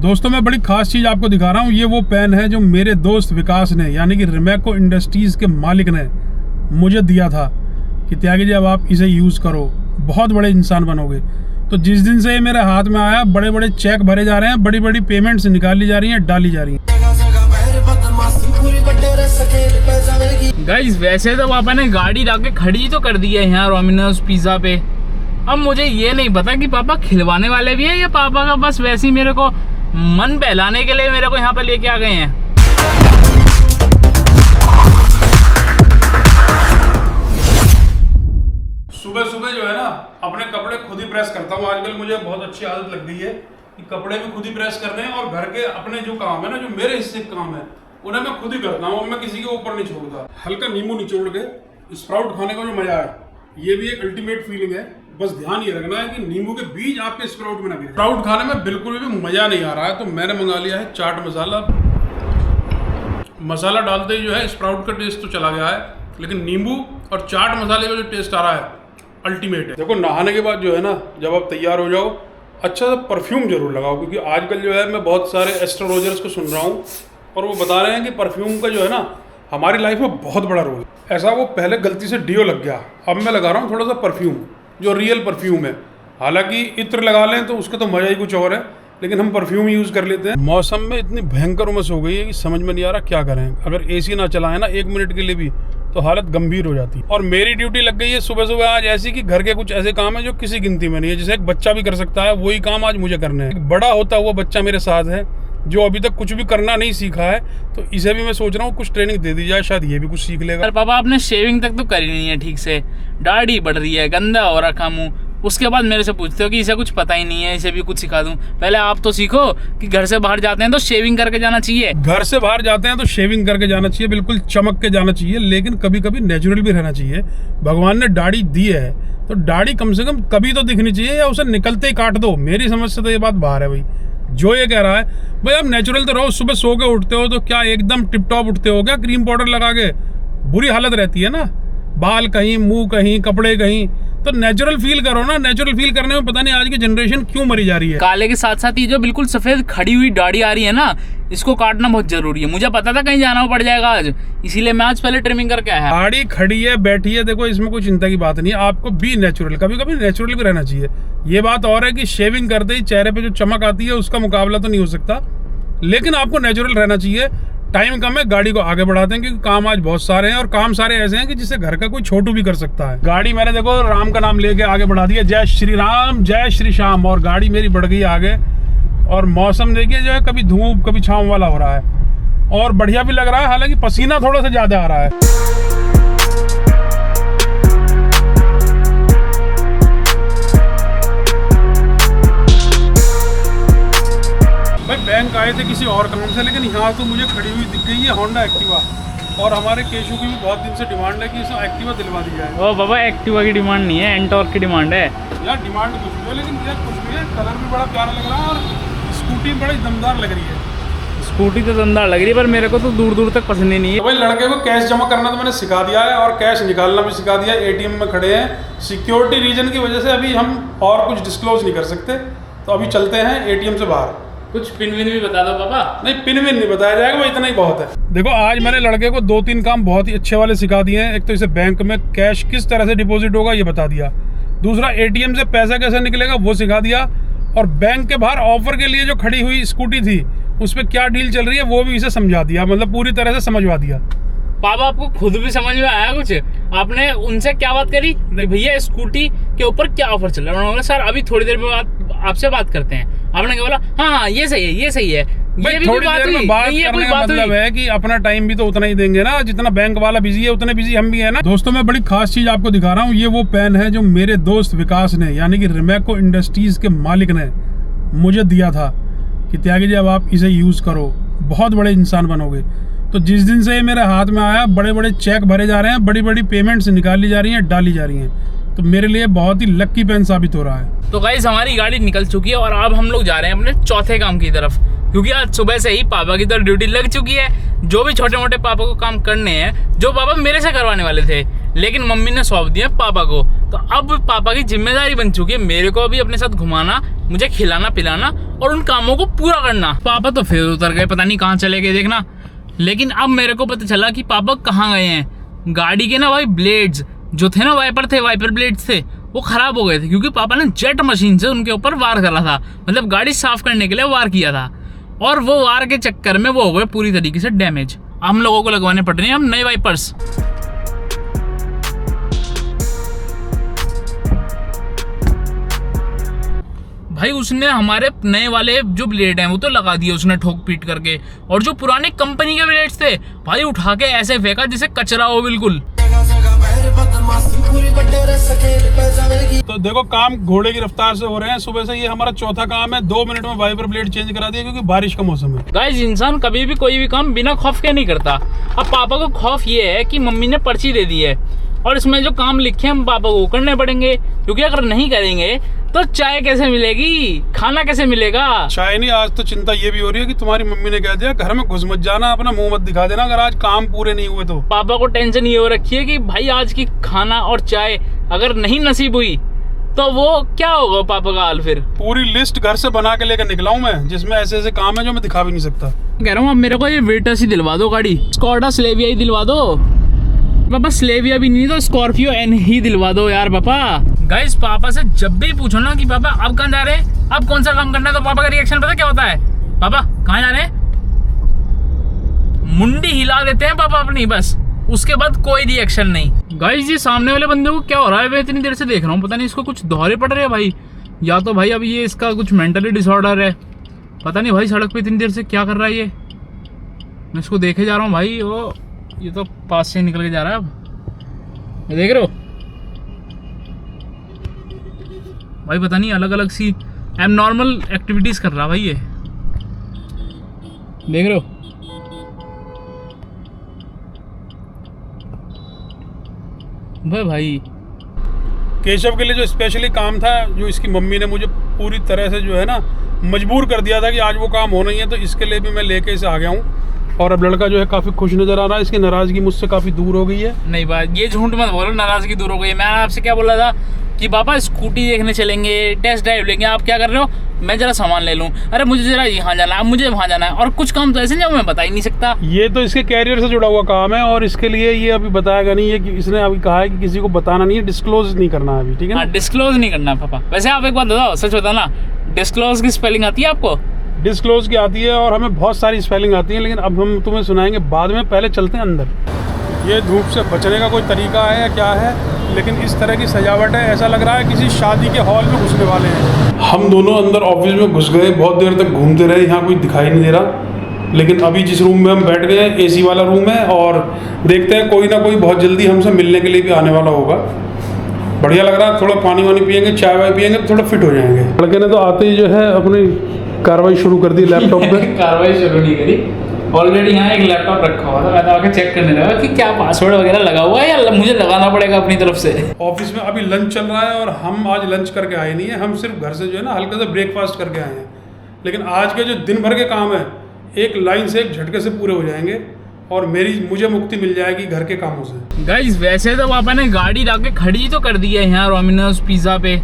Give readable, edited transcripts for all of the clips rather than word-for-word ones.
दोस्तों मैं बड़ी खास चीज आपको दिखा रहा हूँ। ये वो पेन है जो मेरे दोस्त विकास ने यानी कि रिमैको इंडस्ट्रीज के मालिक ने मुझे दिया था कि त्यागी जी अब आप इसे यूज करो, बहुत बड़े इंसान बनोगे। तो जिस दिन से ये मेरे हाथ में आया, बड़े बड़े चेक भरे जा रहे हैं, बड़ी बड़ी पेमेंट्स निकाली जा रही हैं, डाली जा रही हैं। गाइस वैसे तो पापा ने गाड़ी लाके खड़ी तो कर दी है यहाँ डोमिनोज पिज्जा पे। अब मुझे ये नहीं पता कि पापा खिलवाने वाले भी है या पापा का बस वैसे ही मेरे को मन बहलाने के लिए मेरे को यहाँ पे लेके आ गए हैं। सुबह सुबह जो है ना अपने कपड़े खुद ही प्रेस करता हूँ। आजकल मुझे बहुत अच्छी आदत लग गई है कि कपड़े भी खुद ही प्रेस करने हैं, और घर के अपने जो काम है ना, जो मेरे हिस्से के काम है, उन्हें मैं खुद ही करता हूँ। मैं किसी के ऊपर नहीं छोड़ता। हल्का नींबू निचोड़ के स्प्राउट खाने का जो मजा है, ये भी एक अल्टीमेट फीलिंग है। बस ध्यान ये रखना है कि नींबू के बीज आपके स्प्राउट में ना गिरे। स्प्राउट खाने में बिल्कुल भी मजा नहीं आ रहा है, तो मैंने मंगा लिया है चाट मसाला। मसाला डालते ही जो है स्प्राउट का टेस्ट तो चला गया है, लेकिन नींबू और चाट मसाले का जो टेस्ट आ रहा है अल्टीमेट है। देखो नहाने के बाद जो है ना, जब आप तैयार हो जाओ, अच्छा सा परफ्यूम जरूर लगाओ, क्योंकि आजकल जो है मैं बहुत सारे एस्ट्रोलॉजर्स को सुन रहा हूँ और वो बता रहे हैं कि परफ्यूम का जो है ना हमारी लाइफ में बहुत बड़ा रोल है। ऐसा वो पहले गलती से डियो लग गया, अब मैं लगा रहा हूँ थोड़ा सा परफ्यूम जो रियल परफ्यूम है। हालांकि इत्र लगा लें तो उसका तो मजा ही कुछ और है, लेकिन हम परफ्यूम यूज कर लेते हैं। मौसम में इतनी भयंकर उमस हो गई है कि समझ में नहीं आ रहा क्या करें। अगर एसी ना चलाए ना 1 मिनट के लिए भी तो हालत गंभीर हो जाती है। और मेरी ड्यूटी लग गई है सुबह सुबह आज ऐसी कि घर के कुछ ऐसे काम है जो किसी गिनती में नहीं है, जिसे एक बच्चा भी कर सकता है, वही काम आज मुझे करने हैं। एक बड़ा होता हुआ बच्चा मेरे साथ है जो अभी तक कुछ भी करना नहीं सीखा है, तो इसे भी मैं सोच रहा हूँ कुछ ट्रेनिंग दे दी जाए, शायद ये भी कुछ सीख लेगा। पापा आपने शेविंग तक तो करी नहीं है ठीक से, दाढ़ी बढ़ रही है, गंदा हो रखा मुंह, उसके बाद मेरे से पूछते हो कि इसे कुछ पता ही नहीं है, इसे भी कुछ सिखा दूं। पहले आप तो सीखो कि घर से बाहर जाते हैं तो शेविंग करके जाना चाहिए। घर से बाहर जाते हैं तो शेविंग करके जाना चाहिए, बिल्कुल चमक के जाना चाहिए, लेकिन कभी कभी नेचुरल भी रहना चाहिए। भगवान ने दाढ़ी दी है तो दाढ़ी कम से कम कभी तो दिखनी चाहिए, या उसे निकलते ही काट दो। मेरी समझ से तो ये बात बाहर है भाई। जो ये कह रहा है भाई आप नेचुरल तो रहो, सुबह सो के उठते हो तो क्या एकदम टिप टॉप उठते हो क्या क्रीम पाउडर लगा के? बुरी हालत रहती है ना, बाल कहीं, मुंह कहीं, कपड़े कहीं। तो नेचुरल फील करो ना। नेचुरल फील करने में पता नहीं आज की जनरेशन क्यों मरी जा रही है। काले के साथ साथ ये जो बिल्कुल सफेद खड़ी हुई दाढ़ी आ रही है ना, इसको काटना बहुत जरूरी है। मुझे पता था कहीं जाना पड़ जाएगा आज, इसीलिए मैं आज पहले ट्रिमिंग करके आया। दाढ़ी खड़ी है, बैठी है, देखो इसमें कोई चिंता की बात नहीं है। आपको भी नेचुरल, कभी कभी नेचुरल भी रहना चाहिए। ये बात और है कि शेविंग करते ही चेहरे पे जो चमक आती है उसका मुकाबला तो नहीं हो सकता, लेकिन आपको नेचुरल रहना चाहिए। टाइम कम है, गाड़ी को आगे बढ़ाते हैं क्योंकि काम आज बहुत सारे हैं, और काम सारे ऐसे हैं कि जिसे घर का कोई छोटू भी कर सकता है। गाड़ी मैंने देखो राम का नाम लेके आगे बढ़ा दिया, जय श्री राम जय श्री श्याम, और गाड़ी मेरी बढ़ गई आगे। और मौसम देखिए जो है कभी धूप कभी छांव वाला हो रहा है, और बढ़िया भी लग रहा है। हालांकि पसीना थोड़ा सा ज्यादा आ रहा है। बैंक आए थे किसी और काम से, लेकिन यहाँ तो मुझे खड़ी हुई दिख गई है होंडा एक्टिवा, और हमारे केशु की भी बहुत दिन से डिमांड है कि इसे एक्टिवा दिलवा दी जाए। ओ बाबा एक्टिवा की डिमांड नहीं है, एंटॉर्क की डिमांड है। यार डिमांड कुछ भी है, लेकिन यार कुछ भी है, कलर भी बड़ा प्यारा लग रहा है और स्कूटी बड़ी दमदार लग रही है। स्कूटी तो दमदार लग रही है, पर मेरे को तो दूर दूर तक पसंद ही नहीं है। तो भाई लड़के को कैश जमा करना तो मैंने सिखा दिया है, और कैश निकालना भी सिखा दिया है। एटीएम में खड़े हैं, सिक्योरिटी रीजन की वजह से अभी हम और कुछ डिस्क्लोज नहीं कर सकते, तो अभी चलते हैं एटीएम से बाहर। कुछ पिन विन भी बता दो पापा। नहीं, पिन विन नहीं बताया जाएगा, वो इतना ही बहुत है। देखो आज मैंने लड़के को 2-3 काम बहुत ही अच्छे वाले सिखा दिए हैं। एक तो इसे बैंक में कैश किस तरह से डिपॉजिट होगा ये बता दिया, दूसरा एटीएम से पैसा कैसे निकलेगा वो सिखा दिया, और बैंक के बाहर ऑफर के लिए जो खड़ी हुई स्कूटी थी उस पर क्या डील चल रही है वो भी इसे समझा दिया, मतलब पूरी तरह से समझवा दिया। पापा आपको खुद भी समझ में आया कुछ? आपने उनसे क्या बात करी भैया स्कूटी के ऊपर क्या ऑफर चल रहा है? उन्होंने बोला सर अभी थोड़ी देर में आपसे बात करते हैं। आपने क्या बोला? हाँ ये सही है, ये सही है। ये भी थोड़ी देर में बात करने का मतलब है कि अपना टाइम भी तो उतना ही देंगे ना, जितना बैंक वाला बिजी है उतने बिजी हम भी है ना। दोस्तों मैं बड़ी खास चीज आपको दिखा रहा हूँ। ये वो पेन है जो मेरे दोस्त विकास ने यानी कि रिमैको इंडस्ट्रीज के मालिक ने मुझे दिया था कि त्यागी जी अब आप इसे यूज करो, बहुत बड़े इंसान बनोगे। तो जिस दिन से ये मेरे हाथ में आया, बड़े बड़े चेक भरे जा रहे हैं, बड़ी बड़ी पेमेंट्स निकाली जा रही हैं, डाली जा रही हैं, तो मेरे लिए बहुत ही लक्की पेन साबित हो रहा है। तो गाइस हमारी गाड़ी निकल चुकी है और अब हम लोग जा रहे हैं अपने चौथे काम की तरफ, क्योंकि आज सुबह से ही पापा की तो ड्यूटी लग चुकी है। जो भी छोटे मोटे पापा को काम करने हैं, जो पापा मेरे से करवाने वाले थे, लेकिन मम्मी ने सौंप दिया पापा को। तो अब पापा की जिम्मेदारी बन चुकी है मेरे को अभी अपने साथ घुमाना मुझे खिलाना पिलाना और उन कामों को पूरा करना। पापा तो फिर उतर गए, पता नहीं कहाँ चले गए देखना। लेकिन अब मेरे को पता चला कि पापा कहाँ गए हैं। गाड़ी के ना भाई ब्लेड्स जो थे ना, वाइपर ब्लेड्स थे, वो खराब हो गए थे क्योंकि पापा ने जेट मशीन से उनके ऊपर वार करा था, मतलब गाड़ी साफ करने के लिए वार किया था। और वो वार के चक्कर में वो हो गए पूरी तरीके से डैमेज। हम लोगों को लगवाने पड़ रहे हैं हम नए वाइपर्स। भाई उसने हमारे नए वाले जो ब्लेड हैं वो तो लगा दिए उसने ठोक पीट करके, और जो पुराने कंपनी के ब्लेड्स थे भाई उठा के ऐसे फेंका जैसे कचरा हो बिल्कुल। तो देखो काम घोड़े की रफ्तार से हो रहे हैं। सुबह से ये हमारा चौथा काम है, 2 मिनट में वाइपर ब्लेड चेंज करा दिया क्योंकि बारिश का मौसम है। गाइस इंसान कभी भी कोई भी काम बिना खौफ के नहीं करता। अब पापा को खौफ ये है कि मम्मी ने पर्ची दे दी है और इसमें जो काम लिखे हम पापा को करने पड़ेंगे, क्योंकि अगर नहीं करेंगे तो चाय कैसे मिलेगी, खाना कैसे मिलेगा। चाय नहीं, आज तो चिंता ये भी हो रही है कि तुम्हारी मम्मी ने कह दिया घर में घुस मत जाना, अपना मुंह मत दिखा देना अगर आज काम पूरे नहीं हुए तो। पापा को टेंशन ये हो रखी है कि भाई आज की खाना और चाय अगर नहीं नसीब हुई तो वो क्या होगा पापा का हाल। फिर पूरी लिस्ट घर से बना के लेकर निकला हूँ मैं, जिसमें ऐसे ऐसे काम है जो मैं दिखा भी नहीं सकता। कह रहा हूँ अब मेरे को ये वेटस ही दिलवा दो, गाड़ी स्कॉडा स्लेविया ही दिलवा दो पापा। स्लेविया भी नहीं तो स्कॉर्पियो एन ही दिलवा दो यार पापा। गाइस पापा से जब भी पूछो ना कि पापा अब कहाँ जा रहे हैं, अब कौन सा काम करना है, तो पापा का रिएक्शन पता क्या होता है, पापा कहाँ जा रहे हैं, मुंडी हिला देते हैं पापा अपनी, बस उसके बाद कोई रिएक्शन नहीं। गाइस ये सामने वाले बंदे को क्या हो रहा है, मैं इतनी देर से देख रहा हूँ, पता नहीं इसको कुछ दौरे पड़ रहे हैं भाई, या तो भाई अभी ये इसका कुछ मेंटली डिसऑर्डर है, पता नहीं भाई सड़क पे इतनी देर से क्या कर रहा है ये। मैं इसको देखे जा रहा हूँ भाई, वो ये तो पास से निकल के जा रहा है। अब देख रहे हो भाई, पता नहीं अलग अलग सी एबनॉर्मल एक्टिविटीज कर रहा भाई ये, देख रहे हो। भाई केशव के लिए जो स्पेशली काम था, जो इसकी मम्मी ने मुझे पूरी तरह से जो है ना मजबूर कर दिया था कि आज वो काम होना ही है, तो इसके लिए भी मैं लेके इसे आ गया हूँ। और अब लड़का जो है काफ़ी खुश नज़र आ रहा है, इसकी नाराज़गी मुझसे काफ़ी दूर हो गई है। नहीं बात ये झूठ मत बोलो, नाराज़गी दूर हो गई है। मैं आपसे क्या बोला था कि पापा स्कूटी देखने चलेंगे, टेस्ट ड्राइव लेंगे, आप क्या कर रहे हो, मैं जरा सामान ले लूँ, अरे मुझे जरा यहाँ जाना है, मुझे वहाँ जाना है, और कुछ काम तो ऐसे जो मैं बता ही नहीं सकता। ये तो इसके कैरियर से जुड़ा हुआ काम है और इसके लिए ये अभी बताएगा नहीं है कि इसने अभी कहा है कि किसी को बताना नहीं है, डिस्क्लोज नहीं करना है अभी, ठीक है ना? डिस्क्लोज नहीं करना पापा। वैसे आप एक बात बताओ, सच बताना, डिस्क्लोज की स्पेलिंग आती है आपको? डिस्क्लोज की आती है और हमें बहुत सारी स्पेलिंग आती है, लेकिन अब हम तुम्हें सुनाएंगे बाद में, पहले चलते हैं अंदर। ये धूप से बचने का कोई तरीका है या क्या है, लेकिन इस तरह की सजावट है, ऐसा लग रहा है किसी शादी के हॉल में घुसने वाले हैं। हम दोनों अंदर ऑफिस में घुस गए, बहुत देर तक घूमते रहे, यहाँ कोई दिखाई नहीं दे रहा, लेकिन अभी जिस रूम में हम बैठ गए AC वाला रूम है, और देखते हैं कोई ना कोई बहुत जल्दी हमसे मिलने के लिए भी आने वाला होगा। बढ़िया लग रहा है, थोड़ा पानी वानी पियेंगे, चाय वाय पियेंगे तो थोड़ा फिट हो जाएंगे। लड़के ने तो आते ही जो है अपनी कार्रवाई शुरू कर दी लैपटॉप पे। कार्रवाई शुरू नहीं करी, ऑलरेडी यहाँ एक लैपटॉप रखा हुआ था, मैं तो आके चेक करने लगा कि क्या पासवर्ड वगैरह लगा हुआ है या मुझे लगाना पड़ेगा अपनी तरफ से। ऑफिस में अभी लंच चल रहा है और हम आज लंच करके आए नहीं है, हम सिर्फ घर से जो है ना हल्का सा ब्रेकफास्ट करके आए हैं, लेकिन आज के जो दिन भर के काम है एक लाइन से एक झटके से पूरे हो जाएंगे और मुझे मुक्ति मिल जाएगी घर के कामों से। गाइस वैसे तो पापा ने गाड़ी लाके खड़ी तो कर दी है यहाँ डोमिनोज पिज्जा पे।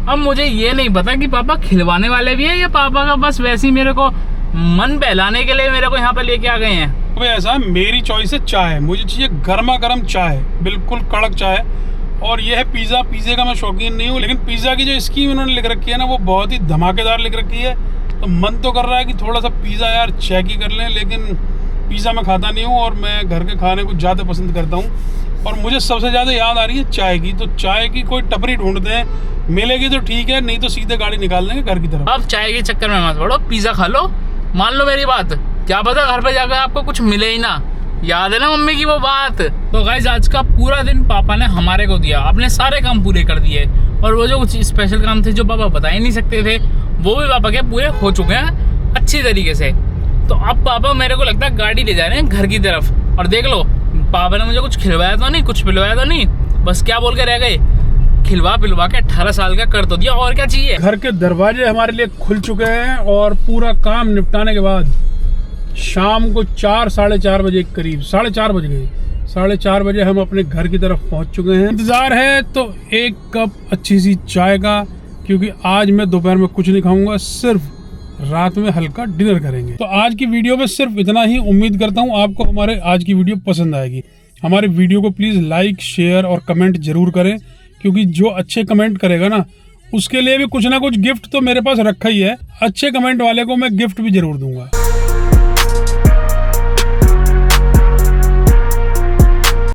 अब मुझे ये नहीं पता कि पापा खिलवाने वाले भी है या पापा का बस वैसे ही मेरे को मन बहलाने के लिए मेरे को यहाँ पे लेके आ गए हैं। अब ऐसा मेरी चॉइस है चाय, मुझे चाहिए गर्मा गर्म चाय, बिल्कुल कड़क चाय। और ये है पिज़्ज़ा। पिज़्ज़े का मैं शौकीन नहीं हूँ, लेकिन पिज़्ज़ा की जो स्कीम उन्होंने लिख रखी है ना वो बहुत ही धमाकेदार लिख रखी है, तो मन तो कर रहा है कि थोड़ा सा पिज़्ज़ा यार चेक ही कर लें, लेकिन पिज़्ज़ा मैं खाता नहीं हूँ और मैं घर के खाने को ज़्यादा पसंद करता हूँ। और मुझे सबसे ज़्यादा याद आ रही है चाय की, तो चाय की कोई टपरी ढूंढते हैं, मिलेगी तो ठीक है, नहीं तो सीधे गाड़ी निकाल देंगे घर की तरफ। अब चाय के चक्कर में मत पड़ो, पिज़्ज़ा खा लो, मान लो मेरी बात, क्या पता घर पे जाकर आपको कुछ मिले ही ना, याद है ना मम्मी की वो बात। तो गाइस आज का पूरा दिन पापा ने हमारे को दिया, अपने सारे काम पूरे कर दिए, और वो जो कुछ स्पेशल काम थे जो पापा बता ही नहीं सकते थे वो भी पापा के पूरे हो चुके हैं अच्छी तरीके से। तो अब पापा मेरे को लगता है गाड़ी ले जा रहे हैं घर की तरफ, और देख लो पापा ने मुझे कुछ खिलवाया तो नहीं, कुछ पिलवाया तो नहीं, बस क्या बोल के रह गए, खिलवा पिलवा के 18 साल का कर तो दिया, और क्या चाहिए। घर के दरवाजे हमारे लिए खुल चुके हैं और पूरा काम निपटाने के बाद शाम को 4 साढ़े 4 बजे करीब, 4:30 बज गए, 4:30 बजे हम अपने घर की तरफ पहुंच चुके हैं। इंतजार है तो एक कप अच्छी सी चाय का, क्योंकि आज मैं दोपहर में कुछ नहीं खाऊंगा, सिर्फ रात में हल्का डिनर करेंगे। तो आज की वीडियो में सिर्फ इतना ही। उम्मीद करता हूँ आपको हमारे आज की वीडियो पसंद आएगी। हमारे वीडियो को प्लीज़ लाइक, शेयर और कमेंट जरूर करें, क्योंकि जो अच्छे कमेंट करेगा ना उसके लिए भी कुछ ना कुछ गिफ्ट तो मेरे पास रखा ही है। अच्छे कमेंट वाले को मैं गिफ्ट भी जरूर दूंगा।